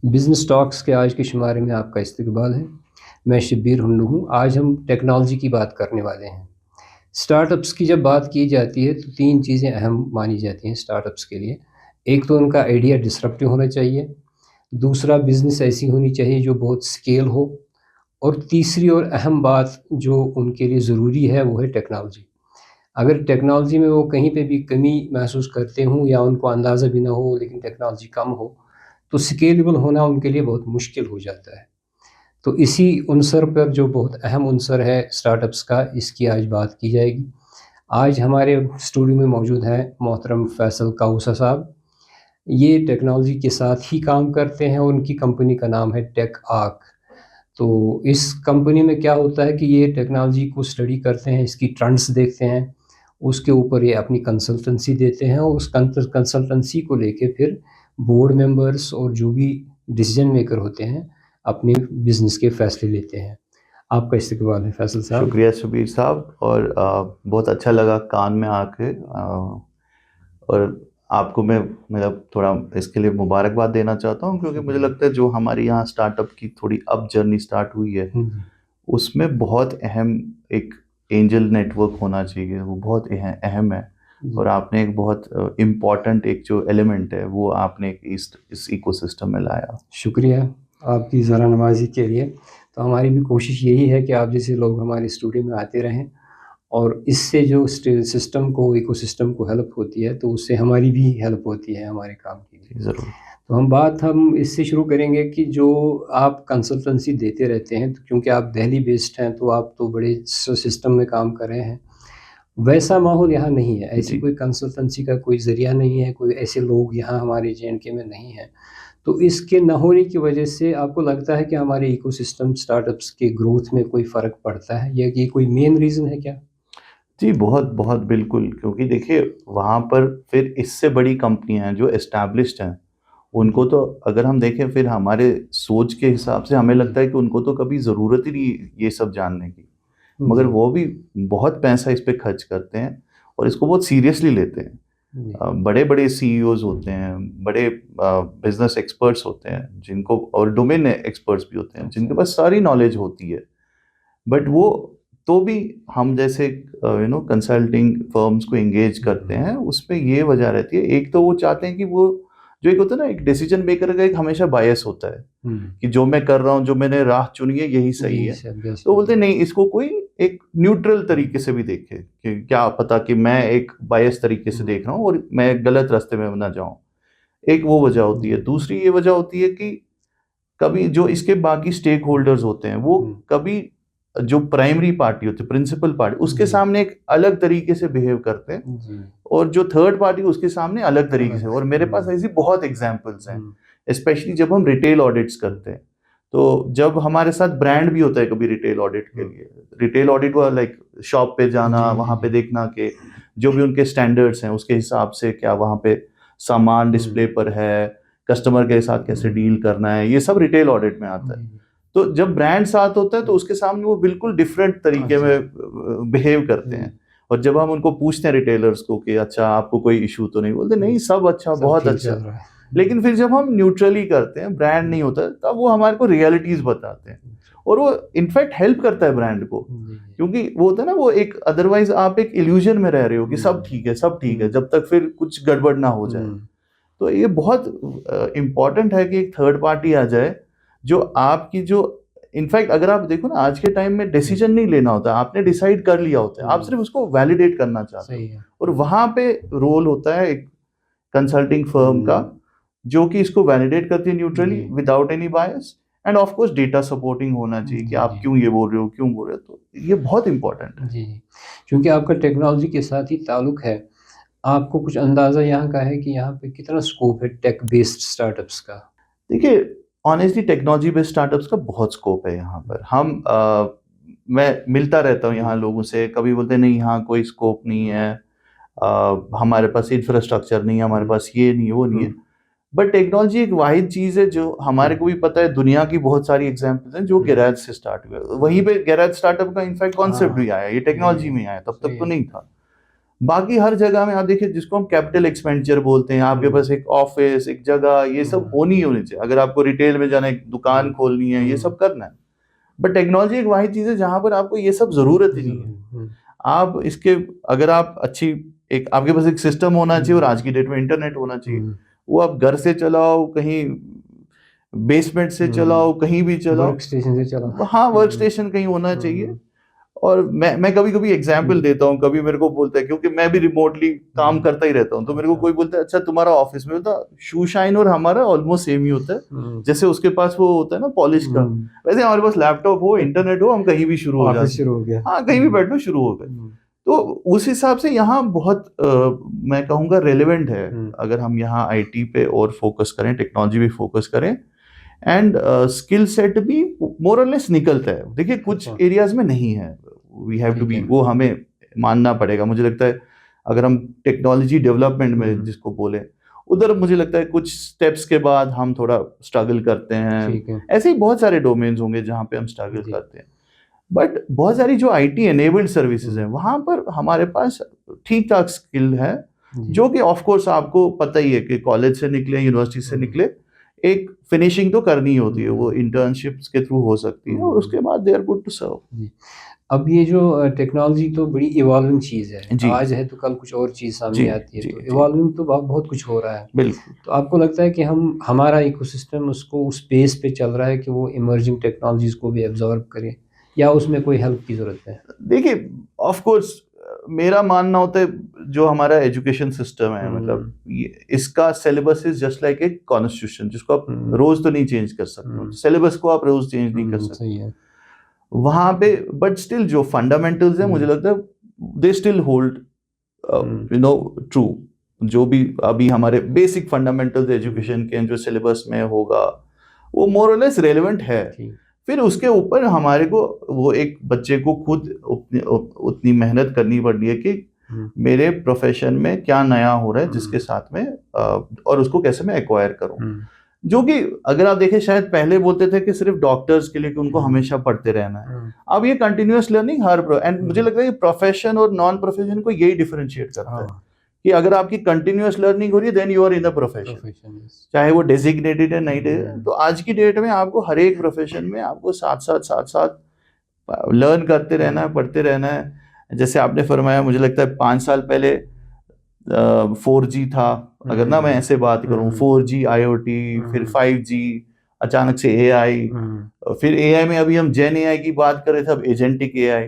Business talks के आज के शुमारे में आपका इस्तकबाल है। मैं शब्बीर हुन्नू हूँ। आज हम टेक्नोलॉजी की बात करने वाले हैं। स्टार्टअप्स की जब बात की जाती है तो 3 चीज़ें अहम मानी जाती हैं स्टार्टअप्स के लिए। एक तो उनका आइडिया डिसरप्टिव होना चाहिए, दूसरा बिज़नेस ऐसी होनी चाहिए जो बहुत स्केल हो, और तीसरी और अहम बात जो उनके लिए ज़रूरी है वो है टेक्नोलॉजी। अगर टेक्नोलॉजी में वो कहीं पे भी कमी महसूस करते हों या उनको अंदाज़ा भी ना हो लेकिन टेक्नोलॉजी कम हो, तो स्केलेबल होना उनके लिए बहुत मुश्किल हो जाता है। तो इसी अनसर पर जो बहुत अहम अनसर है स्टार्टअप्स का, इसकी आज बात की जाएगी। आज हमारे स्टूडियो में मौजूद हैं मोहतरम फैसल काऊसा साहब। ये टेक्नोलॉजी के साथ ही काम करते हैं और उनकी कंपनी का नाम है टेक आर्क। तो इस कंपनी में क्या होता है कि ये टेक्नोलॉजी को स्टडी करते हैं, इसकी ट्रेंड्स देखते हैं, उसके ऊपर ये अपनी कंसल्टेंसी देते हैं और उस कंसल्टेंसी को लेके फिर बोर्ड मेंबर्स और जो भी डिसीजन मेकर होते हैं, अपने बिज़नेस के फैसले लेते हैं। आपका इस्तकबाल है फैसल साहब। शुक्रिया शबीर साहब। और बहुत अच्छा लगा कान में आके। और आपको मैं मतलब थोड़ा इसके लिए मुबारकबाद देना चाहता हूँ, क्योंकि मुझे लगता है जो हमारी यहाँ स्टार्टअप की थोड़ी अब जर्नी स्टार्ट हुई है जी, उसमें बहुत अहम एक एंजल नेटवर्क होना चाहिए, वो बहुत अहम है। जी, और आपने एक बहुत इम्पॉर्टेंट एक जो एलिमेंट है वो आपने इस इकोसिस्टम में लाया। शुक्रिया आपकी ज़रा नवाज़ी के लिए। तो हमारी भी कोशिश यही है कि आप जैसे लोग हमारे स्टूडियो में आते रहें और इससे जो सिस्टम को, इकोसिस्टम को हेल्प होती है, तो उससे हमारी भी हेल्प होती है हमारे काम की भी। जी ज़रूर। तो हम इससे शुरू करेंगे कि जो आप कंसल्टेंसी देते रहते हैं, तो क्योंकि आप दिल्ली बेस्ड हैं तो आप तो बड़े सिस्टम में काम कर रहे हैं। वैसा माहौल यहाँ नहीं है, ऐसी जी कोई कंसल्टेंसी का कोई ज़रिया नहीं है, कोई ऐसे लोग यहाँ हमारे जे&के में नहीं हैं। तो इसके ना होने की वजह से आपको लगता है कि हमारे इकोसिस्टम स्टार्टअप्स के ग्रोथ में कोई फ़र्क पड़ता है, या ये कोई मेन रीज़न है क्या? जी, बहुत बहुत बिल्कुल, क्योंकि देखिए वहाँ पर फिर इससे बड़ी कंपनियां हैं जो एस्टैब्लिश्ड हैं। उनको जी, तो अगर हम देखें फिर हमारे सोच के हिसाब से हमें जी, लगता है कि उनको तो कभी ज़रूरत ही नहीं ये सब जानने की। मगर जी, वो भी बहुत पैसा इस पे खर्च करते हैं और इसको बहुत सीरियसली लेते हैं। जी, बड़े बड़े सीईओज होते हैं, बड़े बिजनेस एक्सपर्ट्स होते हैं जिनको, और डोमेन एक्सपर्ट्स भी होते हैं जिनके अच्छा, पास सारी नॉलेज होती है। बट वो तो भी हम जैसे कंसल्टिंग फर्म्स को एंगेज करते हैं, उसमें ये वजह रहती है। एक तो वो चाहते हैं कि वो जो एक होता है ना, एक डिसीजन मेकर का एक हमेशा बायस होता है हुँ, कि जो मैं कर रहा हूँ, जो मैंने राह चुनी है यही सही यही है। सब तो बेशक बोलते है। हैं नहीं, इसको कोई एक न्यूट्रल हुँ, तरीके से भी देखे, कि क्या पता कि मैं एक बायस तरीके से हुँ, देख रहा हूँ और मैं गलत रास्ते में ना जाऊं। एक वो वजह होती जी, है। दूसरी ये वजह होती है कि कभी जो इसके बाकी स्टेक होल्डर्स होते हैं वो हुँ, कभी जो प्राइमरी पार्टी होती है, प्रिंसिपल पार्टी, उसके जी, सामने एक अलग तरीके से बिहेव करते हैं जी, और जो थर्ड पार्टी उसके सामने अलग तरीके से। अलग और से, मेरे पास ऐसी बहुत एग्जांपल्स हैं, हुँ, स्पेशली जब हम रिटेल ऑडिट्स करते हैं। तो जब हमारे साथ ब्रांड भी होता है कभी रिटेल ऑडिट के हुँ, लिए, रिटेल ऑडिट हुआ लाइक शॉप पे जाना, जी, जी, वहां पे जी, देखना कि जो भी उनके स्टैंडर्ड्स हैं उसके हिसाब से क्या वहां पे सामान हुँ, डिस्प्ले पर है, कस्टमर के साथ कैसे हुँ, डील करना है, ये सब रिटेल ऑडिट में आता है। जी, जी, तो जब ब्रांड साथ होता है तो हुँ, उसके सामने वो बिल्कुल डिफरेंट तरीके अच्छा, में बिहेव करते हुँ, हैं। और जब हम उनको पूछते हैं रिटेलर्स को कि अच्छा आपको कोई इशू तो नहीं, बोलते हुँ, नहीं सब अच्छा, सब बहुत ठीक चल अच्छा। रहा है। लेकिन फिर जब हम न्यूट्रली करते हैं, ब्रांड हुँ, नहीं होता, तब वो हमारे को रियलिटीज बताते हैं। अच्छा, और वो इनफैक्ट हेल्प करता है ब्रांड को, जी, जी, क्योंकि वो होता है ना, वो एक अदरवाइज आप एक इल्यूजन में रह रहे हो कि हुँ, सब ठीक है, सब ठीक है, हुँ, जब तक फिर कुछ गड़बड़ ना हो जाए। हुँ, तो ये बहुत इम्पॉर्टेंट है कि एक थर्ड पार्टी आ जाए जो आपकी जो, इनफैक्ट अगर आप देखो ना, आज के टाइम में हुँ, डिसीजन नहीं लेना होता, आपने डिसाइड कर लिया होता है, आप हुँ, सिर्फ उसको वैलिडेट करना चाहते हो। सही है। और वहां पे रोल होता है एक कंसल्टिंग फर्म का, हुँ, जो कि इसको वैलिडेट करती है न्यूट्रली जी, without any bias. And of course data supporting होना चाहिए कि जी, आप जी, क्यों ये बोल रहे हो, क्यों बोल रहे हो। तो ये बहुत इंपॉर्टेंट है। जी, क्योंकि आपका टेक्नोलॉजी के साथ ही ताल्लुक है, आपको कुछ अंदाज़ा यहाँ का है कि यहाँ पे कितना स्कोप है टेक बेस्ड स्टार्टअप्स का? देखिए, ऑनेस्टली टेक्नोलॉजी बेस्ड स्टार्टअप्स का बहुत स्कोप है यहाँ पर। मैं मिलता रहता हूँ यहाँ हुँ, लोगों से, कभी बोलते हैं नहीं यहाँ कोई स्कोप नहीं हुँ, है, हमारे पास इंफ्रास्ट्रक्चर नहीं है, हमारे हुँ, पास ये नहीं है, वो नहीं हुँ, है। बट टेक्नोलॉजी एक वाहिद चीज़ है जो हमारे हुँ, को भी पता है, दुनिया की बहुत सारी एग्जांपल्स हैं जो हुँ, गैराज से स्टार्ट हुए। वहीं हाँ, पे गैराज स्टार्टअप का इनफैक्ट कॉन्सेप्ट हाँ, भी आया, ये जी, टेक्नोलॉजी जी, में आया, तब तक सही तो है। नहीं था। बाकी हर जगह में आप देखिए, जिसको हम कैपिटल एक्सपेंडिचर बोलते हैं, आपके पास एक ऑफिस, एक जगह, ये सब होनी चाहिए। अगर आपको रिटेल में जाना है, एक दुकान खोलनी है, ये सब करना है। बट टेक्नोलॉजी एक वाही चीज है जहां पर आपको ये सब जरूरत ही नहीं है। आप इसके, अगर आप अच्छी, एक आपके पास एक सिस्टम होना चाहिए, और आज की डेट में इंटरनेट होना चाहिए। वो आप घर से चलाओ, कहीं बेसमेंट से चलाओ, कहीं भी चलाओ, वर्क स्टेशन से चलाओ। हाँ, वर्क स्टेशन कहीं होना चाहिए। और मैं कभी कभी एग्जाम्पल देता हूँ, कभी मेरे को बोलता है, क्योंकि मैं भी रिमोटली काम करता ही रहता हूँ, तो मेरे को कोई बोलता है अच्छा तुम्हारा ऑफिस में होता, शू शाइन और हमारा ऑलमोस्ट सेम ही होता है। जैसे उसके पास वो होता है ना पॉलिश का, वैसे हमारे पास लैपटॉप हो, इंटरनेट हो, हम कहीं भी शुरू हो जाते हैं। हाँ, कहीं भी बैठो, शुरू हो गए। तो उस हिसाब से यहाँ बहुत मैं कहूँगा रेलेवेंट है, अगर हम यहाँ आईटी पे और फोकस करें, टेक्नोलॉजी भी फोकस करें, एंड स्किल सेट भी मोर और लेस निकलता है। देखिए कुछ एरियाज में नहीं है, वी हैव टू बी, वो हमें मानना पड़ेगा। मुझे लगता है अगर हम टेक्नोलॉजी डेवलपमेंट में जिसको बोले, उधर मुझे लगता है कुछ स्टेप्स के बाद हम थोड़ा स्ट्रगल करते हैं। ऐसे ही बहुत सारे डोमेन्स होंगे जहाँ पे हम स्ट्रगल करते हैं। बट बहुत सारी जो आईटी एनेबल्ड सर्विसेज हैं, वहाँ पर हमारे पास ठीक ठाक स्किल है, जो कि ऑफ कोर्स आपको पता ही है कि कॉलेज से निकले, यूनिवर्सिटी से निकले, एक फिनिशिंग तो करनी होती है, वो इंटर्नशिप्स के थ्रू हो सकती है, और उसके बाद they are good to serve. अब ये जो टेक्नोलॉजी तो बड़ी इवॉल्विंग चीज़ है, आज है तो कल कुछ और चीज़ सामने आती है, तो इवॉल्विंग तो बहुत कुछ हो रहा है। बिल्कुल। तो आपको लगता है कि हमारा इकोसिस्टम उसको उस पेस पे चल रहा है कि वो इमर्जिंग टेक्नोलॉजीज को भी एब्जॉर्ब करे, या उसमें कोई हेल्प की जरूरत है? देखिए ऑफ कोर्स मेरा मानना होता है, जो हमारा एजुकेशन सिस्टम है, मतलब इसका syllabus is just like a constitution, जिसको आप रोज तो नहीं चेंज कर सकते, सिलेबस को आप रोज चेंज नहीं कर सकते। सही है। वहां पे बट स्टिल जो फंडामेंटल्स है, मुझे लगता है दे स्टिल होल्ड ट्रू। जो भी अभी हमारे बेसिक फंडामेंटल्स एजुकेशन के जो सिलेबस में होगा, वो मोर और लेस रेलेवेंट है। फिर उसके ऊपर हमारे को, वो एक बच्चे को खुद उतनी मेहनत करनी पड़ती है कि मेरे प्रोफेशन में क्या नया हो रहा है, जिसके साथ में और उसको कैसे मैं एक्वायर करूं। जो कि अगर आप देखें, शायद पहले बोलते थे कि सिर्फ डॉक्टर्स के लिए कि उनको हमेशा पढ़ते रहना है। अब ये कंटिन्यूअस लर्निंग एंड मुझे लगता है प्रोफेशन और नॉन प्रोफेशन को यही डिफरेंशिएट करता है, कि अगर आपकी कंटिन्यूअस लर्निंग हो रही है, then you are in the profession, चाहे वो डेजिग्नेटेड है नहीं डेजिग्नेटेड। तो आज की डेट में आपको हर एक प्रोफेशन में आपको साथ लर्न करते रहना है, पढ़ते रहना है। जैसे आपने फरमाया, मुझे लगता है 5 साल पहले 4G था, अगर ना मैं ऐसे बात करूं, 4G IoT, फिर 5G, अचानक से AI, फिर AI में अभी हम जेन AI की बात कर रहे थे, अब एजेंटिक AI,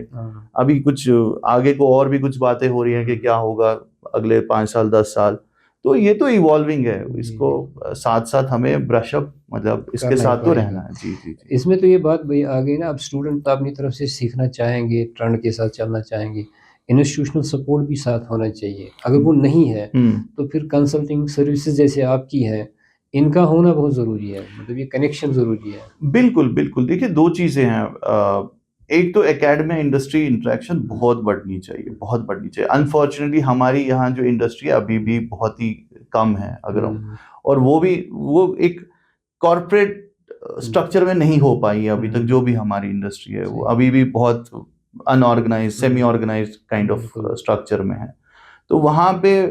अभी कुछ आगे को और भी कुछ बातें हो रही हैं कि क्या होगा अगले 5 साल 10 साल। तो ये तो इवॉल्विंग है, इसको साथ साथ हमें ब्रशअप, मतलब इसके साथ तो रहना है। जी। इसमें तो ये बात भाई आ गई ना, अब स्टूडेंट तो अपनी तरफ से सीखना चाहेंगे, ट्रेंड के साथ चलना चाहेंगे, इंस्टीट्यूशनल सपोर्ट भी साथ होना चाहिए। अगर वो नहीं है तो फिर कंसल्टिंग सर्विसेज जैसे आपकी है, इनका होना बहुत ज़रूरी है, मतलब ये कनेक्शन ज़रूरी है। बिल्कुल बिल्कुल। देखिए 2 चीज़ें हैं, एक तो एकेडमिया इंडस्ट्री इंटरेक्शन बहुत बढ़नी चाहिए। अनफॉर्चुनेटली हमारी यहाँ जो इंडस्ट्री है अभी भी बहुत ही कम है, अगर हम, और वो एक कॉर्पोरेट स्ट्रक्चर में नहीं हो पाई है अभी तक। जो भी हमारी इंडस्ट्री है वो अभी भी बहुत unorganised, semi organised kind of structure में है। तो वहाँ पे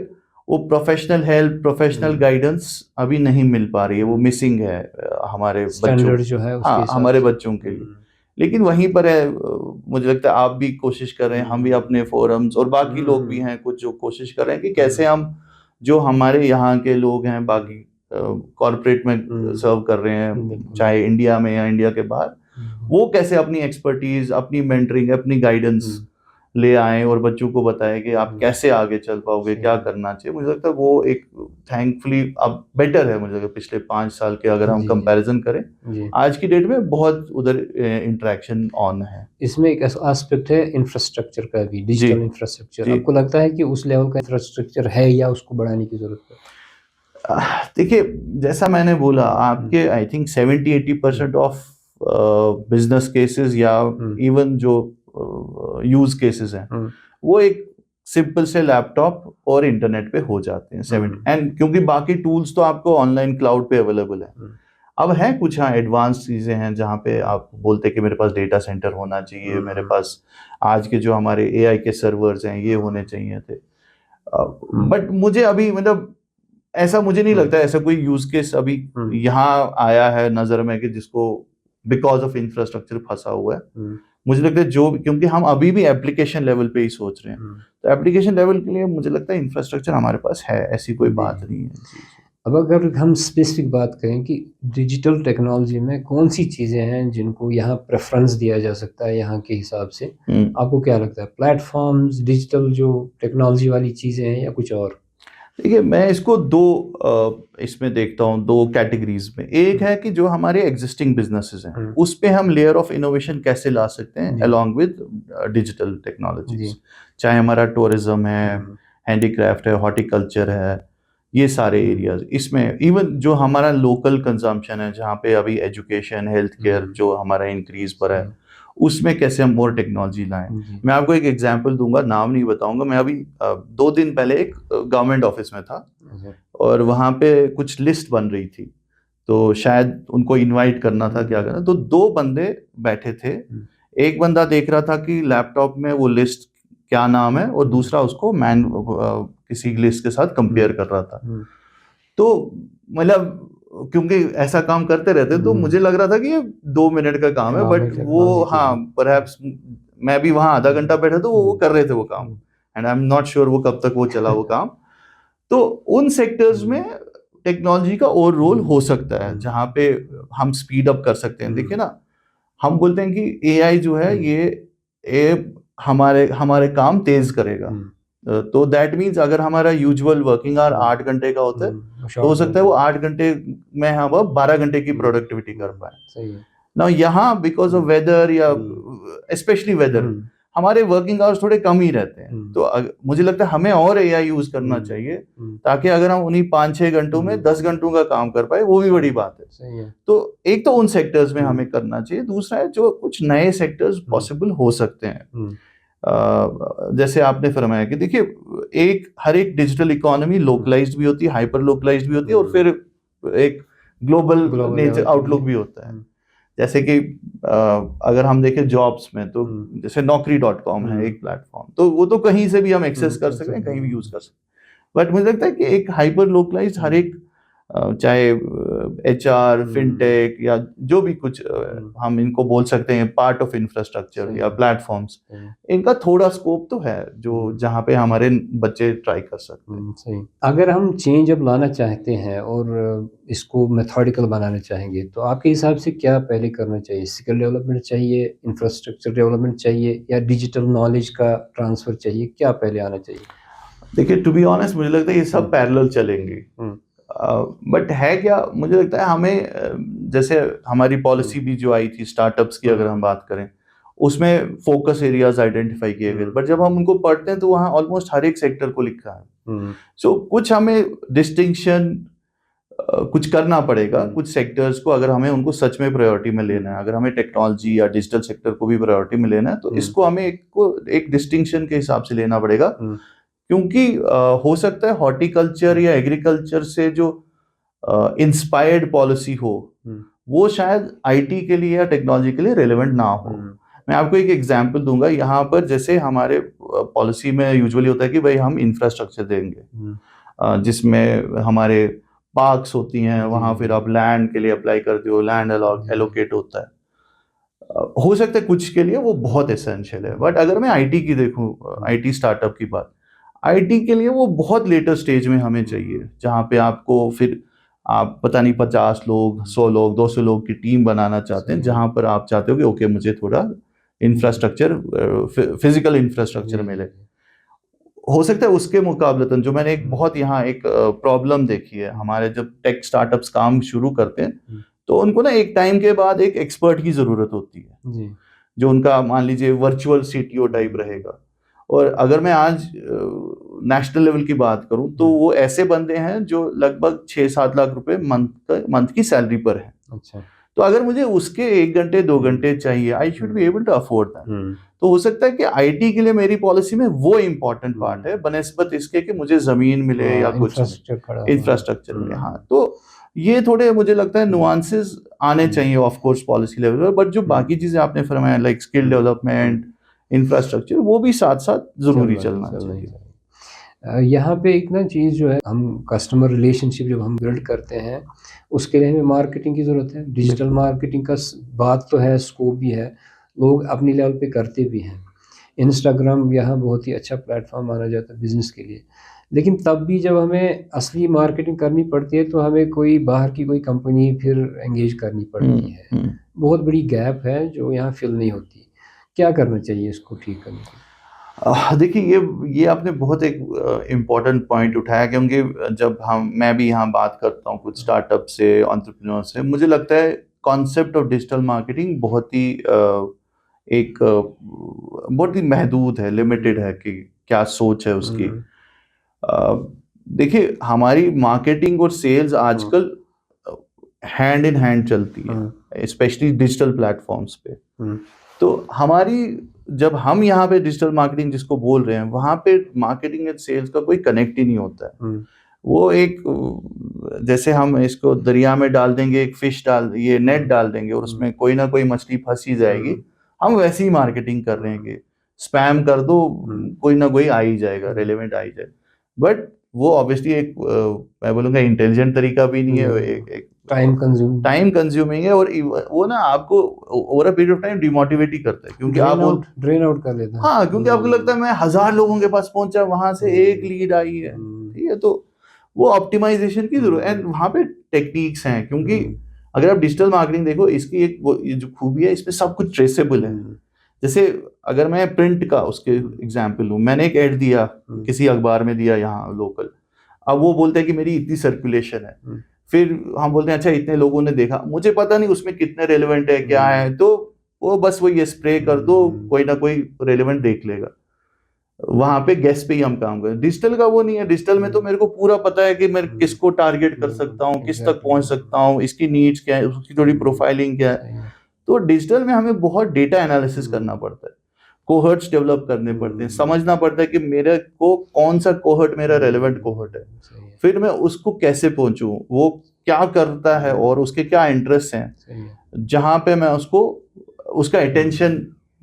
वो प्रोफेशनल हेल्प, प्रोफेशनल गाइडेंस अभी नहीं मिल पा रही है, वो मिसिंग है हमारे बच्चों, जो है हाँ हमारे बच्चों के लिए। लेकिन वहीं पर है, मुझे लगता है आप भी कोशिश कर रहे हैं, हम भी अपने फोरम्स, और बाकी लोग भी हैं कुछ जो कोशिश कर रहे हैं कि कैसे हम, जो हमारे यहाँ के लोग हैं बाकी कॉर्पोरेट में सर्व कर रहे हैं, चाहे इंडिया में या इंडिया के बाहर, वो कैसे अपनी एक्सपर्टीज, अपनी मेंटरिंग, अपनी गाइडेंस ले आए और बच्चों को बताएं कि आप कैसे आगे चल पाओगे, क्या करना चाहिए। मुझे लगता है वो एक थैंकफुली अब बेटर है। मुझे लगता है पिछले 5 साल के अगर हम कंपैरिजन करें, आज की डेट में बहुत उधर इंटरेक्शन ऑन है। इसमें एक एस्पेक्ट है इंफ्रास्ट्रक्चर का भी, डिजिटल इंफ्रास्ट्रक्चर। आपको लगता है कि उस लेवल का इंफ्रास्ट्रक्चर है या उसको बढ़ाने की जरूरत है? देखिए जैसा मैंने बोला, आपके I think 70-80% of business cases या इवन जो यूज केसेस हैं, वो एक सिंपल से लैपटॉप और इंटरनेट पे हो जाते हैं 70। एंड क्योंकि बाकी टूल्स तो आपको ऑनलाइन क्लाउड पे अवेलेबल है। अब है कुछ हाँ एडवांस चीजें हैं जहाँ पे आप बोलते हैं कि मेरे पास डेटा सेंटर होना चाहिए, मेरे पास आज के जो हमारे AI के सर्वर्स हैं ये होने चाहिए थे। बट मुझे अभी मतलब ऐसा मुझे नहीं लगता ऐसा कोई यूज केस अभी यहाँ आया है नजर में कि जिसको बिकॉज ऑफ इंफ्रास्ट्रक्चर फंसा हुआ है। मुझे लगता है जो क्योंकि हम अभी भी एप्लीकेशन लेवल पे ही सोच रहे हैं, तो एप्लीकेशन लेवल के लिए मुझे लगता है इंफ्रास्ट्रक्चर हमारे पास है, ऐसी कोई बात नहीं है। अब अगर हम स्पेसिफिक बात करें कि डिजिटल टेक्नोलॉजी में कौन सी चीज़ें हैं जिनको यहाँ प्रेफरेंस दिया जा सकता है यहाँ के हिसाब से, आपको क्या लगता है? प्लेटफॉर्म्स, डिजिटल जो टेक्नोलॉजी वाली चीज़ें हैं या कुछ और? देखिए मैं इसको इसमें देखता हूँ दो कैटेगरीज में। एक है कि जो हमारे एग्जिस्टिंग बिजनेसेस हैं उस पे हम लेयर ऑफ इनोवेशन कैसे ला सकते हैं अलॉन्ग विद डिजिटल टेक्नोलॉजीज, चाहे हमारा टूरिज्म है, हैंडीक्राफ्ट है, हॉर्टिकल्चर है, ये सारे एरियाज। इसमें इवन जो हमारा लोकल कंजम्पशन है जहाँ पे अभी एजुकेशन, हेल्थ केयर जो हमारा इंक्रीज पर है, उसमें कैसे हम मोर टेक्नोलॉजी लाएं। मैं आपको एक एग्जांपल दूंगा, नाम नहीं बताऊंगा। मैं अभी 2 दिन पहले एक गवर्नमेंट ऑफिस में था और वहाँ पे कुछ लिस्ट बन रही थी, तो शायद उनको इनवाइट करना था, क्या करना। तो 2 बंदे बैठे थे, एक बंदा देख रहा था कि लैपटॉप में वो लिस्ट क्या नाम है और दूसरा उसको किसी लिस्ट के साथ कंपेयर कर रहा था। तो मतलब क्योंकि ऐसा काम करते रहते तो मुझे लग रहा था कि ये 2 मिनट का काम है, बट वो हाँ परहैप्स मैं भी वहाँ आधा घंटा बैठा तो वो कर रहे थे वो काम, and I am not sure वो कब तक वो चला वो काम। तो उन सेक्टर्स में टेक्नोलॉजी का और रोल हो सकता है जहाँ पे हम स्पीड अप कर सकते हैं। देखिए ना, हम बोलते हैं कि एआई जो है ये हमारे काम तेज करेगा, तो दैट मीन्स अगर हमारा यूजुअल वर्किंग आवर 8 घंटे का होता है तो हो सकता है वो 8 घंटे में हम अब 12 घंटे की प्रोडक्टिविटी कर पाए। ना यहाँ बिकॉज ऑफ वेदर या स्पेशली वेदर हमारे वर्किंग आवर्स थोड़े कम ही रहते हैं, तो मुझे लगता है हमें और एआई यूज करना चाहिए ताकि अगर हम उन्हीं 5-6 घंटों में 10 घंटों का काम कर पाए, वो भी बड़ी बात है। तो एक तो उन सेक्टर्स में हमें करना चाहिए, दूसरा है जो कुछ नए सेक्टर्स पॉसिबल हो सकते हैं। जैसे आपने फरमाया कि देखिए हर एक डिजिटल इकोनॉमी लोकलाइज्ड भी होती है, हाइपर लोकलाइज्ड भी होती है, और फिर एक ग्लोबल नेचर आउटलुक भी होता है। जैसे कि अगर हम देखें जॉब्स में तो जैसे Naukri.com है एक प्लेटफॉर्म, तो वो तो कहीं से भी हम एक्सेस कर सकते हैं, कहीं भी यूज कर सकते हैं। बट मुझे लगता है कि एक हाइपर लोकलाइज्ड हर एक चाहे एचआर, फिनटेक या जो भी कुछ हम इनको बोल सकते हैं पार्ट ऑफ इंफ्रास्ट्रक्चर या प्लेटफॉर्म्स, इनका थोड़ा स्कोप तो है जो जहाँ पे हमारे बच्चे ट्राई कर सकते हैं। सही। अगर हम चेंज अब लाना चाहते हैं और इसको मेथोडिकल बनाना चाहेंगे तो आपके हिसाब से क्या पहले करना चाहिए? स्किल डेवलपमेंट चाहिए, इंफ्रास्ट्रक्चर डेवलपमेंट चाहिए या डिजिटल नॉलेज का ट्रांसफर चाहिए? क्या पहले आना चाहिए? देखिए टू बी ऑनेस्ट मुझे लगता है ये सब पैरेलल चलेंगे, बट है क्या, मुझे लगता है हमें जैसे हमारी पॉलिसी भी जो आई थी स्टार्टअप्स की, अगर हम बात करें उसमें फोकस एरियाज आइडेंटिफाई किए गए, बट जब हम उनको पढ़ते हैं तो वहाँ ऑलमोस्ट हर एक सेक्टर को लिखा है। सो कुछ हमें डिस्टिंक्शन कुछ करना पड़ेगा, कुछ सेक्टर्स को अगर हमें उनको सच में प्रायोरिटी में लेना है, अगर हमें टेक्नोलॉजी या डिजिटल सेक्टर को भी प्रायोरिटी में लेना है तो इसको हमें एक डिस्टिंक्शन के हिसाब से लेना पड़ेगा। क्योंकि हो सकता है हॉर्टिकल्चर या एग्रीकल्चर से जो इंस्पायर्ड पॉलिसी हो वो शायद आईटी के लिए या टेक्नोलॉजी के लिए रेलेवेंट ना हो। मैं आपको एक एग्जांपल दूंगा, यहाँ पर जैसे हमारे पॉलिसी में यूजुअली होता है कि भाई हम इंफ्रास्ट्रक्चर देंगे, जिसमें हमारे पार्क्स होती हैं, वहाँ फिर आप लैंड के लिए अप्लाई करते हो, लैंड एलोकेट होता है। हो सकता है कुछ के लिए वो बहुत एसेंशियल है, बट अगर मैं आईटी की देखूं, आईटी स्टार्टअप की बात, आईटी के लिए वो बहुत लेटर स्टेज में हमें चाहिए, जहाँ पे आपको फिर आप पता नहीं 50 लोग, 100 लोग, 200 लोग की टीम बनाना चाहते हैं, जहाँ पर आप चाहते हो कि ओके मुझे थोड़ा इंफ्रास्ट्रक्चर, फिजिकल इंफ्रास्ट्रक्चर मिले। हो सकता है उसके मुकाबलतन जो मैंने एक बहुत यहाँ एक प्रॉब्लम देखी है, हमारे जब टेक स्टार्टअप्स काम शुरू करते हैं तो उनको ना एक टाइम के बाद एक एक्सपर्ट की जरूरत होती है, जो उनका मान लीजिए वर्चुअल सीटीओ टाइप रहेगा। और अगर मैं आज नेशनल लेवल की बात करूं तो वो ऐसे बंदे हैं जो लगभग 6-7 लाख रुपए मंथ की सैलरी पर है। अच्छा। तो अगर मुझे उसके 1 घंटे 2 घंटे चाहिए, I should be able to afford that. तो हो सकता है कि आईटी के लिए मेरी पॉलिसी में वो इम्पोर्टेंट पार्ट है बनस्बत इसके कि मुझे जमीन मिले या कुछ इंफ्रास्ट्रक्चर मिले। हाँ, तो ये थोड़े मुझे लगता है नुआंसेस आने चाहिए ऑफ कोर्स पॉलिसी लेवल पर, बट जो बाकी चीजें आपने फरमाया लाइक स्किल डेवलपमेंट, इंफ्रास्ट्रक्चर, वो भी साथ साथ जरूरी चलना चाहिए। यहाँ पे एक ना चीज़ जो है, हम कस्टमर रिलेशनशिप जब हम बिल्ड करते हैं, उसके लिए हमें मार्केटिंग की ज़रूरत है। डिजिटल मार्केटिंग का बात तो है, स्कोप भी है, लोग अपनी लेवल पे करते भी हैं। इंस्टाग्राम यहाँ बहुत ही अच्छा प्लेटफॉर्म माना जाता है बिजनेस के लिए। लेकिन तब भी जब हमें असली मार्केटिंग करनी पड़ती है, तो हमें कोई बाहर की कोई कंपनी फिर एंगेज करनी पड़ती है। बहुत बड़ी गैप है जो यहाँ फिल नहीं होती। क्या करना चाहिए इसको ठीक करने के लिए? देखिए ये आपने बहुत एक इम्पोर्टेंट पॉइंट उठाया, क्योंकि जब मैं भी यहाँ बात करता हूँ कुछ स्टार्टअप से, एंटरप्रेन्योर से, मुझे लगता है कॉन्सेप्ट ऑफ डिजिटल मार्केटिंग बहुत ही बहुत ही महदूद है, लिमिटेड है कि क्या सोच है उसकी। देखिए, हमारी मार्केटिंग और सेल्स आजकल हैंड इन हैंड चलती है, स्पेशली डिजिटल प्लेटफॉर्म्स पे। तो हमारी, जब हम यहाँ पे डिजिटल मार्केटिंग जिसको बोल रहे हैं, वहाँ पे मार्केटिंग एंड सेल्स का कोई कनेक्ट ही नहीं होता है। वो एक, जैसे हम इसको दरिया में डाल देंगे, एक ये नेट डाल देंगे और उसमें कोई ना कोई मछली फंस ही जाएगी, हम वैसी ही मार्केटिंग कर रहे हैं कि स्पैम कर दो, कोई ना कोई आ ही जाएगा, रेलेवेंट आ ही जाएगा। बट वो ऑब्वियसली एक मैं बोलूँगा इंटेलिजेंट तरीका भी नहीं है, एक टाइम कंज्यूमिंग है, और वो ना आपको over a period of time demotivate ही करता है, क्योंकि आप ड्रेन आउट कर लेते हैं। हाँ, क्योंकि आपको लगता है मैं 1000 लोगों के पास पहुंचा, वहां से एक लीड आई है, ठीक है। तो वो ऑप्टिमाइजेशन की जरूरत है, वहां पे टेक्निक्स हैं, क्योंकि अगर आप डिजिटल मार्केटिंग देखो, इसकी एक ये जो खूबी है, इसमें सब कुछ ट्रेसेबल है। जैसे अगर मैं प्रिंट का उसके एग्जाम्पल लूँ, मैंने एक एड दिया, किसी अखबार में दिया यहाँ लोकल, अब वो बोलता है कि मेरी इतनी सर्कुलेशन है, फिर हम बोलते हैं अच्छा इतने लोगों ने देखा, मुझे पता नहीं उसमें कितने रेलेवेंट है, क्या है, तो वो बस वो ये स्प्रे कर दो, कोई ना कोई रेलेवेंट देख लेगा। वहां पे गेस पे ही हम काम करें। डिजिटल का वो नहीं है, डिजिटल में तो मेरे को पूरा पता है कि मैं किसको टारगेट कर सकता हूँ, किस तक पहुंच सकता हूँ, इसकी नीड्स क्या है, उसकी थोड़ी प्रोफाइलिंग क्या है। तो डिजिटल में हमें बहुत डेटा एनालिसिस करना पड़ता है, कोहर्ट्स डेवलप करने पड़ते हैं, समझना पड़ता है कि मेरे को कौन सा कोहर्ट मेरा रेलेवेंट कोहर्ट है, फिर मैं उसको कैसे पहुंचूं, वो क्या करता है और उसके क्या इंटरेस्ट हैं, जहां पे मैं उसका अटेंशन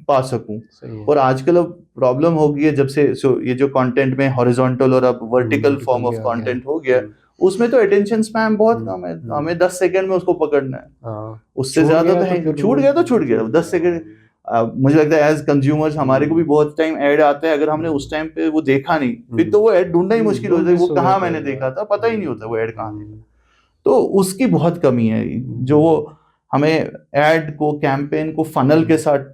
पा सकूं। और आजकल अब प्रॉब्लम हो गई है, जब से ये जो कंटेंट में हॉरिजॉन्टल और अब वर्टिकल फॉर्म ऑफ कंटेंट हो गया, उसमें तो अटेंशन स्पैम बहुत कम है, हमें 10 सेकंड में उसको पकड़ना है, उससे ज्यादा तो है, छूट गया तो छूट गया 10 सेकंड। मुझे लगता है एज कंज्यूमर्स हमारे को भी बहुत टाइम ऐड आता है, अगर हमने उस टाइम पे वो देखा नहीं, फिर तो वो ऐड ढूंढना ही मुश्किल होता है, वो कहाँ मैंने देखा था, पता ही नहीं होता वो ऐड कहाँ देखा। तो उसकी बहुत कमी है, जो वो हमें ऐड को, कैंपेन को फनल के साथ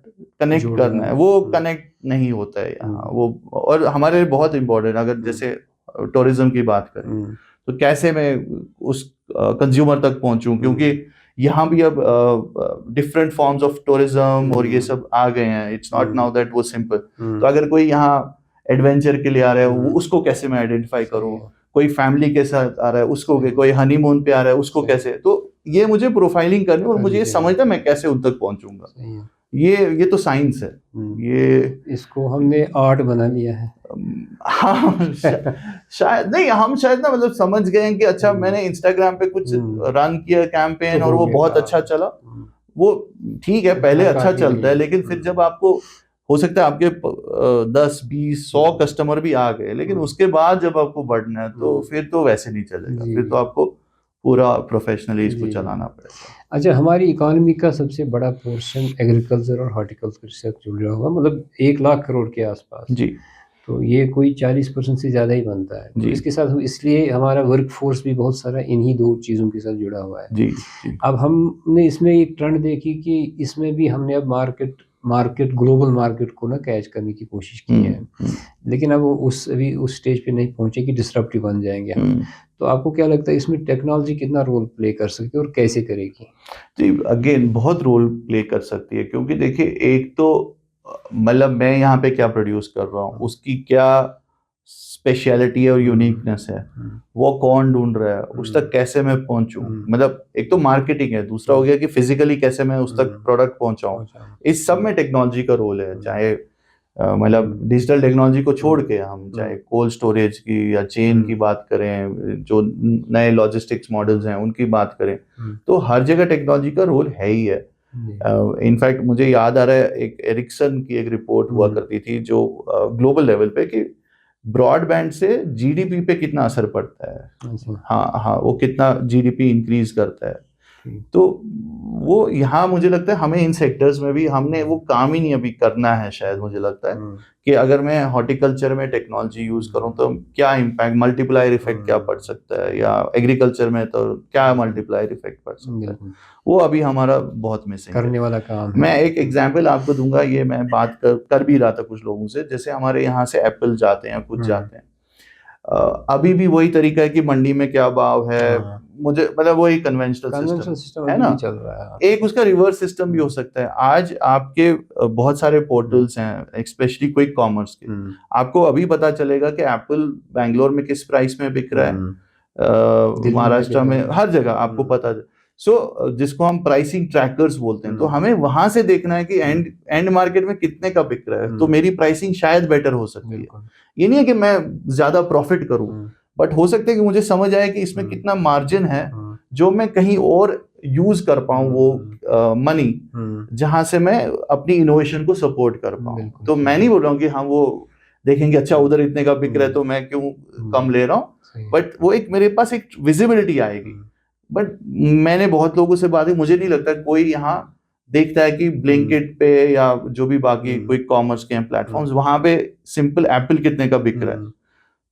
कनेक्ट करना है, वो कनेक्ट नहीं होता है यहाँ। वो और हमारे लिए बहुत इंपॉर्टेंट, अगर जैसे टूरिज्म की बात करें, तो कैसे मैं उस कंज्यूमर तक पहुंचूं, क्योंकि यहाँ भी अब डिफरेंट फॉर्म्स ऑफ टूरिज्म और ये सब आ गए हैं, इट्स नॉट नाउ दैट वो सिंपल। तो अगर कोई यहाँ एडवेंचर के लिए आ रहा है, उसको कैसे मैं आइडेंटिफाई करूँ, कोई फैमिली के साथ आ रहा है उसको, कोई हनीमून पे आ रहा है उसको कैसे, तो ये मुझे प्रोफाइलिंग करनी और मुझे ये समझना मैं कैसे उन तक पहुंचूंगा। ये तो साइंस है, ये इसको हमने आर्ट बना लिया है। हाँ, शायद नहीं, हम शायद ना मतलब समझ गए हैं कि अच्छा मैंने इंस्टाग्राम पे कुछ रन किया कैंपेन और वो बहुत अच्छा चला, वो ठीक है, पहले अच्छा चलता है, लेकिन फिर जब आपको हो सकता है आपके 10, 20, 100 कस्टमर भी आ गए, लेकिन उसके बाद जब आपको बढ़ना है तो फिर तो वैसे नहीं चलेगा, फिर तो आपको पूरा प्रोफेशनली इसको चलाना पड़ेगा। अच्छा, हमारी इकोनॉमी का सबसे बड़ा पोर्शन एग्रीकल्चर और हॉर्टिकल्चर से जुड़ा हुआ, मतलब 1 लाख करोड़ के आसपास जी। तो ये कोई 40% से ज़्यादा ही बनता है। तो इसके साथ इसलिए हमारा वर्क फोर्स भी बहुत सारा इन्हीं 2 चीज़ों के साथ जुड़ा हुआ है। जी। अब हमने इसमें एक ट्रेंड देखी कि इसमें भी हमने अब मार्केट ग्लोबल मार्केट को ना कैच करने की कोशिश की है, लेकिन अब अभी उस स्टेज पे नहीं पहुंचे कि डिसरप्टिव बन जाएंगे हम। तो आपको क्या लगता है इसमें टेक्नोलॉजी कितना रोल प्ले कर सकती है और कैसे करेगी? जी, अगेन बहुत रोल प्ले कर सकती है, क्योंकि देखिए एक तो मतलब मैं यहाँ पे क्या प्रोड्यूस कर रहा हूँ, उसकी क्या स्पेशलिटी है और यूनिकनेस है, वो कौन ढूंढ रहा है, उस तक कैसे मैं पहुंचूं, मतलब एक तो मार्केटिंग है, दूसरा हो गया कि फिजिकली कैसे मैं उस तक प्रोडक्ट पहुंचाऊं। इस सब में टेक्नोलॉजी का रोल है, चाहे मतलब डिजिटल टेक्नोलॉजी को छोड़ के हम चाहे कोल्ड स्टोरेज की या चेन की बात करें, जो नए लॉजिस्टिक्स मॉडल्स हैं उनकी बात करें, तो हर जगह टेक्नोलॉजी का रोल है ही है। इनफैक्ट मुझे याद आ रहा है, एक एरिक्सन की एक रिपोर्ट हुआ करती थी जो ग्लोबल लेवल पे, कि ब्रॉडबैंड से जीडीपी पे कितना असर पड़ता है। अच्छा। हाँ हाँ, वो कितना जीडीपी इंक्रीज करता है। ठीक। तो वो यहाँ मुझे लगता है हमें इन सेक्टर्स में भी हमने वो काम ही नहीं अभी करना है शायद, मुझे लगता है कि अगर मैं हॉर्टिकल्चर में टेक्नोलॉजी यूज करूँ तो क्या इम्पैक्ट, मल्टीप्लायर इफेक्ट क्या पड़ सकता है, या एग्रीकल्चर में तो क्या मल्टीप्लायर इफेक्ट पड़ सकता है, बिल्कुल वो अभी हमारा बहुत मिसिंग है। करने वाला काम है। मैं एक एग्जांपल आपको दूंगा, ये मैं बात कर भी रहा था कुछ लोगों से, जैसे हमारे यहाँ से एप्पल जाते हैं, कुछ जाते हैं, अभी भी वही तरीका है कि मंडी में क्या भाव है, हाँ। मुझे मतलब वही कन्वेंशनल कन्वेंशनल सिस्टम सिस्टम है अभी ना। भी चल रहा है। एक उसका रिवर्स सिस्टम भी हो सकता है। आज आपके बहुत सारे पोर्टल्स हैं, स्पेशली क्विक कॉमर्स के, आपको अभी पता चलेगा कि एप्पल बैंगलोर में किस प्राइस में बिक रहा है, दिल्ली में महाराष्ट्र में, कितना है। हर जगह आपको पता। सो जिसको हम प्राइसिंग ट्रैकर्स बोलते हैं, तो हमें वहां से देखना है कि एंड मार्केट में कितने का बिक रहा है, तो मेरी प्राइसिंग शायद बेटर हो सकती है। बिल्कुल। ये नहीं है कि मैं ज्यादा प्रॉफिट करूं, बट हो सकता है कि मुझे समझ आए कि इसमें कितना मार्जिन है जो मैं कहीं और यूज कर पाऊं वो मनी, जहां से मैं अपनी इनोवेशन को सपोर्ट कर पाऊं। बिल्कुल तो मैं नहीं बोल रहा हूँ कि हाँ वो देखेंगे अच्छा उधर इतने का बिक रहा है तो मैं क्यों कम ले रहा हूँ, सही। बट वो एक मेरे पास एक विजिबिलिटी आएगी। बट मैंने बहुत लोगों से बात की, मुझे नहीं लगता कोई यहाँ देखता है कि ब्लिंकिट पे या जो भी बाकी क्विक कॉमर्स के प्लेटफॉर्म्स, वहां पे सिंपल एप्पल कितने का बिक रहा है,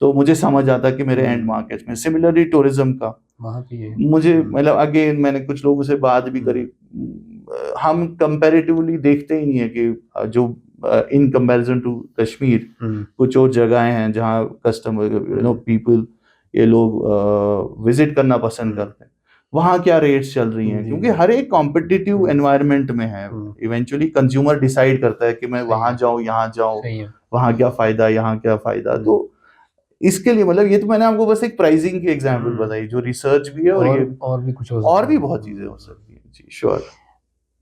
तो मुझे समझ आता कि मेरे एंड मार्केट में। सिमिलरली टूरिज्म का वहाँ पे ये मुझे मतलब अगेन मैंने कुछ लोगों से बात भी करी, हम कंपैरेटिवली देखते ही नहीं है कि जो इन कंपैरिजन टू कश्मीर कुछ और जगहें हैं जहाँ कस्टमर पीपल ये लोग विजिट करना पसंद करते हैं, वहाँ क्या रेट्स चल रही हैं, क्योंकि हर एक कॉम्पिटिटिव एनवायरनमेंट में है। इवेंचुअली कंज्यूमर डिसाइड करता है कि मैं वहां जाऊं, यहाँ जाऊं, वहां क्या फायदा, यहाँ क्या फायदा। तो इसके लिए मतलब ये तो मैंने आपको बस एक प्राइसिंग की एग्जांपल बताई, जो रिसर्च भी है और ये और भी कुछ हो सकता और भी है। बहुत चीजें हो सकती हैं। जी श्योर।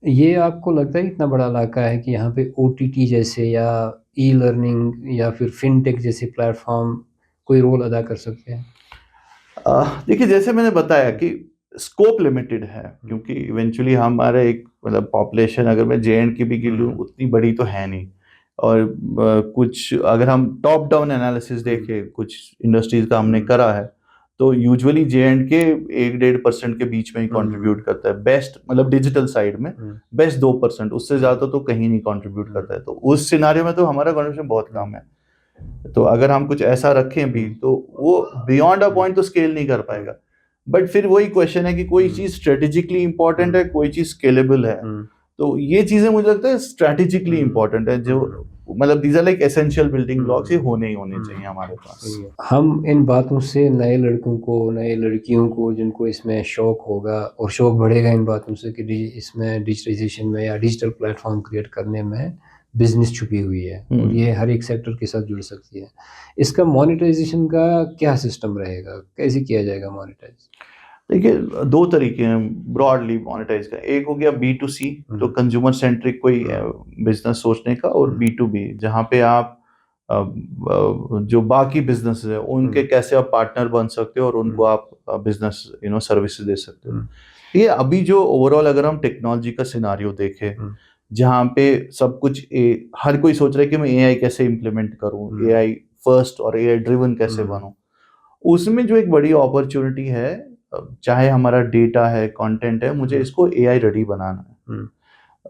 ये आपको लगता है इतना बड़ा इलाका है कि यहाँ पे ओटीटी जैसे या ई लर्निंग या फिर फिनटेक जैसे प्लेटफॉर्म कोई रोल अदा कर सकते हैं? देखिए जैसे मैंने बताया कि स्कोप लिमिटेड है, क्योंकि इवेंचुअली हमारे एक मतलब पॉपुलेशन अगर मैं JNK भी की लूँ उतनी बड़ी तो है नहीं, और कुछ अगर हम टॉप डाउन एनालिसिस देखें कुछ इंडस्ट्रीज का हमने करा है, तो यूजुअली JNK 1-1.5% के बीच में ही कंट्रीब्यूट करता है बेस्ट, मतलब डिजिटल साइड में बेस्ट 2%, उससे ज्यादा तो कहीं नहीं कंट्रीब्यूट करता है। तो उस सिनारियो में तो हमारा कंट्रीब्यूशन बहुत कम है। तो अगर हम कुछ ऐसा रखें भी तो वो बियॉन्ड अ पॉइंट तो स्केल नहीं कर पाएगा। बट फिर वही क्वेश्चन है कि कोई चीज स्ट्रेटेजिकली इंपॉर्टेंट है, कोई चीज स्केलेबल है। तो ये चीजें मुझे लगता है स्ट्रेटेजिकली इंपॉर्टेंट है, जो मतलब these are like essential building blocks, ये होने ही होने चाहिए हमारे पास। हम इन बातों से नए लड़कों को, नए लड़कियों को जिनको इसमें शौक होगा और शौक बढ़ेगा इन बातों से कि इसमें डिजिटाइजेशन में या डिजिटल प्लेटफॉर्म क्रिएट करने में बिजनेस छुपी हुई है और ये हर एक सेक्टर के साथ जुड़ सकती है। इसका मोनेटाइजेशन का क्या सिस्टम रहेगा, कैसे किया जाएगा मोनेटाइज? देखिए 2 तरीके हैं ब्रॉडली मोनेटाइज का। एक हो गया B2C, तो कंज्यूमर सेंट्रिक कोई बिजनेस सोचने का, और B2B जहाँ पे आप जो बाकी बिजनेस है उनके कैसे आप पार्टनर बन सकते हो और उनको आप बिजनेस सर्विसेज दे सकते हो। ये अभी जो ओवरऑल अगर हम टेक्नोलॉजी का सिनारियो देखें, जहाँ पे सब कुछ हर कोई सोच रहा है कि मैं AI कैसे इम्प्लीमेंट करूँ, AI फर्स्ट और AI ड्रिवन कैसे बनूं, उसमें जो एक बड़ी अपॉर्चुनिटी है, चाहे हमारा डेटा है, कंटेंट है, मुझे इसको AI रेडी बनाना है,